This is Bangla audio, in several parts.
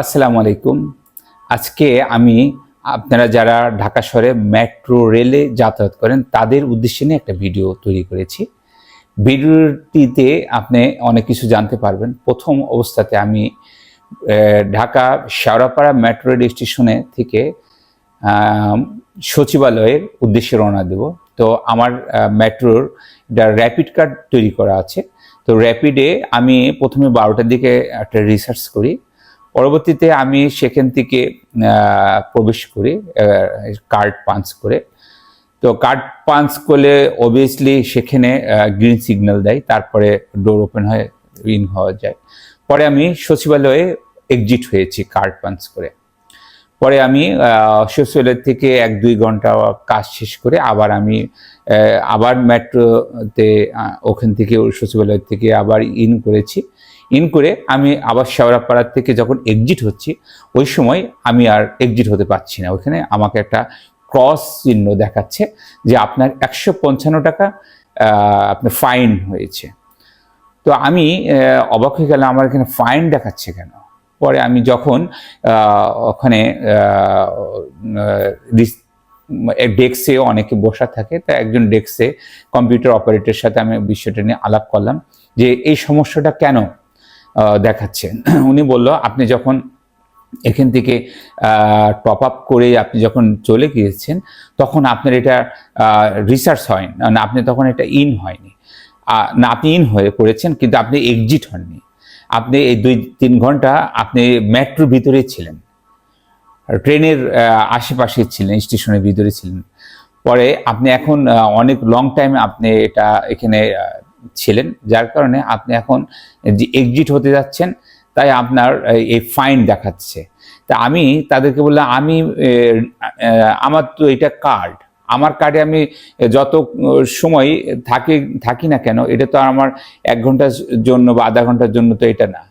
আসসালামু আলাইকুম। আজকে আমি আপনারা যারা ঢাকা শহরে মেট্রো রেলে যাতায়াত করেন তাদের উদ্দেশ্যে নিয়ে একটা ভিডিও তৈরি করেছি। ভিডিওটিতে আপনি অনেক কিছু জানতে পারবেন। প্রথম অবস্থাতে আমি ঢাকা শেওড়াপাড়া মেট্রো রেল স্টেশনে থেকে সচিবালয়ের উদ্দেশ্যে রওনা দেব। তো আমার মেট্রোর একটা র্যাপিড কার্ড তৈরি করা আছে। তো র্যাপিডে আমি প্রথমে 12টার দিকে একটা রিসার্চ করি, পরবর্তীতে আমি সেখান থেকে প্রবেশ করি কার্ড পাঞ্চ করে। তো কার্ড পাঞ্চ করলে অবভিয়াসলি সেখানে গ্রিন সিগন্যাল দেয়, তারপরে ডোর ওপেন হয়ে ইন হওয়া যায়। পরে আমি সচিবালয়ে এক্সিট হয়েছি কার্ড পাঞ্চ করে। পরে আমি সচিবালয় থেকে 1-2 ঘন্টা কাজ শেষ করে আবার মেট্রোতে ওখান থেকে সচিবালয় থেকে আবার ইন করেছি। ইন করে আমি আবার শেওড়াপাড়া থেকে যখন এক্সিট হচ্ছি, ওই সময় আমি আর এক্সিট হতে পারছি না। ওইখানে আমাকে একটা ক্রস চিহ্ন দেখাচ্ছে যে আপনার 155 টাকা আপনার ফাইন হয়েছে। তো আমি অবাক হয়ে গেলাম, আমার এখানে ফাইন দেখাচ্ছে কেন? পরে আমি যখন ওখানে ডেস্কে অনেকে বসা থাকে, তা একজন ডেস্কে কম্পিউটার অপারেটরের সাথে আমি বিষয়টা নিয়ে আলাপ করলাম যে এই সমস্যাটা কেন দেখাচ্ছে। উনি বলল, আপনি যখন এখান থেকে টপ আপ করে আপনি যখন চলে গিয়েছেন তখন আপনার এটা রিসার্চ হয় না, আপনি তখন এটা ইন হয়নি না, আপনি ইন হয়ে পড়েছেন কিন্তু আপনি এক্সিট হননি। আপনি এই 2-3 ঘন্টা আপনি মেট্রোর ভিতরে ছিলেন, ট্রেনের আশেপাশে ছিলেন, স্টেশনের ভিতরে ছিলেন। পরে আপনি এখন অনেক লং টাইম আপনি এখানে ছিলেন, যার কারণে আপনি এখন যে এক্সিট হতে যাচ্ছেন, তাই আপনার এই ফাইন দেখাচ্ছে। তা আমি তাদেরকে বললাম, আমার তো এটা কার্ড, আমার কার্ডে আমি যত সময় থাকি না কেন, এটা তো আমার 1 ঘন্টার জন্য বা আধা ঘন্টার জন্য তো এটা না।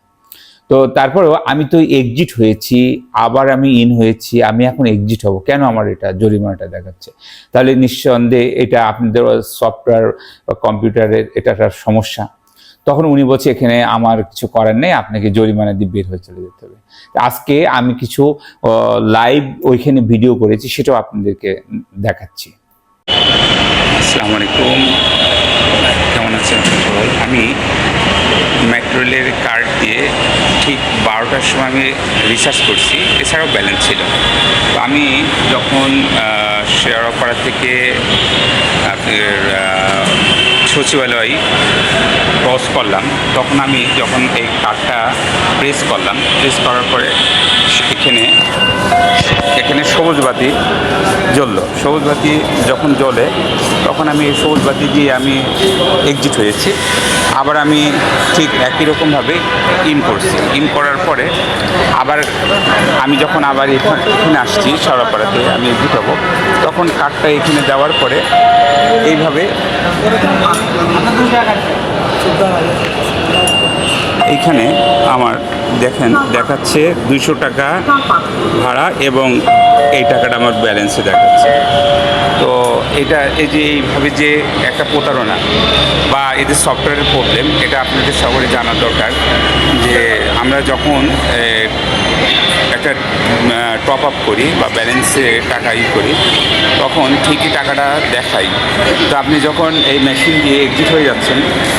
তো তারপরেও আমি তো এক্সিট হয়েছি, আবার আমি ইন হয়েছি, আমি এখন এক্সিট হব, কেন আমার এটা জরিমানাটা দেখাচ্ছে? তাহলে নিঃসন্দেহে এটা আপনাদের সফটওয়্যার বা কম্পিউটারের এটা একটা সমস্যা। তখন উনি বলছে, এখানে আমার কিছু করার নেই, আপনাকে জরিমানা দিয়ে বের হয়ে চলে যেতে হবে। আজকে আমি কিছু লাইভ ওইখানে ভিডিও করেছি, সেটাও আপনাদেরকে দেখাচ্ছি। আসসালামু আলাইকুম, কেমন আছেন সবাই? আমি মেট্রো রেলের কার্ড দিয়ে ঠিক 12টার সময় আমি রিচার্জ করছি, এছাড়াও ব্যালেন্স ছিল। তো আমি যখন শেওড়াপাড়া থেকে আপনার সচিবালয় ক্রস করলাম, তখন আমি যখন এই কার্ডটা প্রেস করার পরে এখানে সবুজ বাতি জ্বললো। সবুজ বাতি যখন জ্বলে তখন আমি এই সবুজ বাতি দিয়ে আমি এক্সিট হয়েছি। আবার আমি ঠিক একই রকমভাবে ইন করছি। ইন করার পরে আবার আমি যখন এখানে আসছি শেওড়াপাড়াতে আমি এক্সিট হবো, তখন কার্ডটা এখানে দেওয়ার পরে এইভাবে এইখানে আমার দেখাচ্ছে 200 টাকা ভাড়া এবং এই টাকাটা আমার ব্যালেন্সে দেখাচ্ছে। তো এই যে এইভাবে যে একটা প্রতারণা বা এদের সফটওয়্যারের প্রবলেম, এটা আপনাদের সকলে জানা দরকার যে আমরা যখন একটা টপ আপ করি বা ব্যালেন্সে টাকা করি, তখন ঠিকই টাকাটা দেখাই। তো আপনি যখন এই মেশিন দিয়ে এক্সিট হয়ে যাচ্ছেন,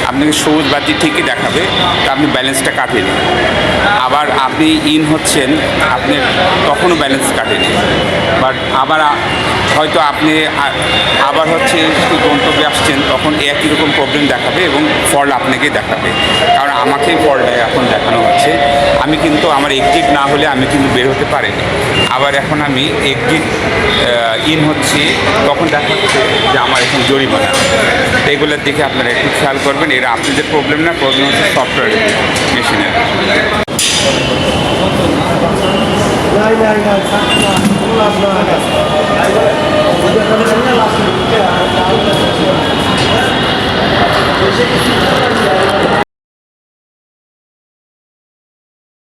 আপনাকে সবুজ বাতি ঠিকই দেখাবে, তা আপনি ব্যালেন্সটা কাটেনি। আবার আপনি ইন হচ্ছেন, আপনার তখনও ব্যালেন্স কাটেনি। বাট আবার হয়তো আপনি আবার গন্তব্যে আসছেন, তখন একই রকম প্রবলেম দেখাবে এবং ফল্ট আপনাকে দেখাবে। কারণ আমাকেই ফল্টটা এখন দেখানো হচ্ছে। আমি কিন্তু আমার এক্সিট না হলে আমি কিন্তু বের হতে পারিনি। আবার এখন আমি এক্সিট ইন হচ্ছি, তখন দেখাচ্ছে যে আমার এখন জরিমানা। তো এগুলোর দিকে আপনারা একটু খেয়াল করবেন। এরা আপনাদের প্রবলেম না, প্রবলেম হচ্ছে সফটওয়্যারের মেশিনের।